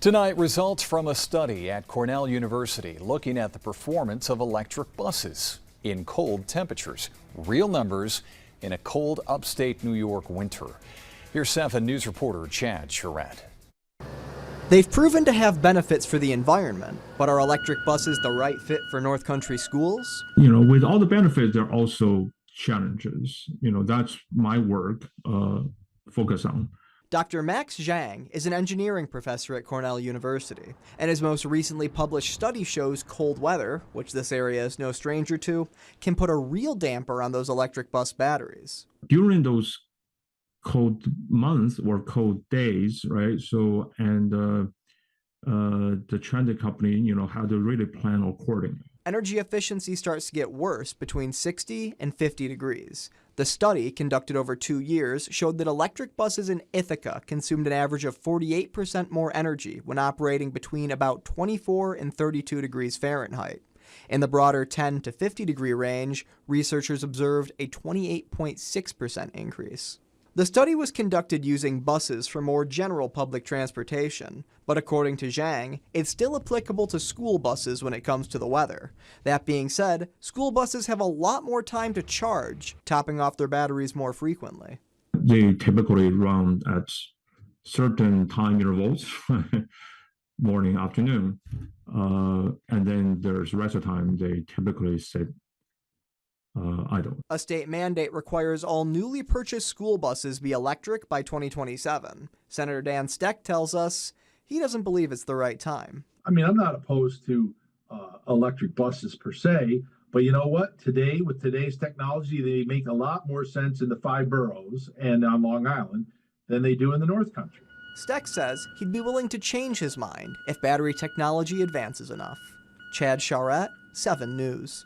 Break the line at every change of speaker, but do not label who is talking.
Tonight, results from a study at Cornell University looking at the performance of electric buses in cold temperatures. Real numbers in a cold upstate New York winter. Here's 7 News reporter Chad Charette.
They've proven to have benefits for the environment, but are electric buses the right fit for North Country schools?
With all the benefits, there are also challenges. That's my work focus on.
Dr. Max Zhang is an engineering professor at Cornell University, and his most recently published study shows cold weather, which this area is no stranger to, can put a real damper on those electric bus batteries.
During those cold months or cold days, right? So, and the transit company, had to really plan accordingly.
Energy efficiency starts to get worse between 60 and 50 degrees. The study, conducted over 2 years, showed that electric buses in Ithaca consumed an average of 48% more energy when operating between about 24 and 32 degrees Fahrenheit. In the broader 10 to 50 degree range, researchers observed a 28.6% increase. The study was conducted using buses for more general public transportation, but according to Zhang, it's still applicable to school buses when it comes to the weather. That being said, school buses have a lot more time to charge, topping off their batteries more frequently.
They typically run at certain time intervals, morning, afternoon, and then there's rest of the time they typically sit idle.
A state mandate requires all newly purchased school buses be electric by 2027. Senator Dan Steck tells us he doesn't believe it's the right time.
I'm not opposed to electric buses per se, but you know what? Today, with today's technology, they make a lot more sense in the 5 boroughs and on Long Island than they do in the North Country.
Steck says he'd be willing to change his mind if battery technology advances enough. Chad Charette, 7 News.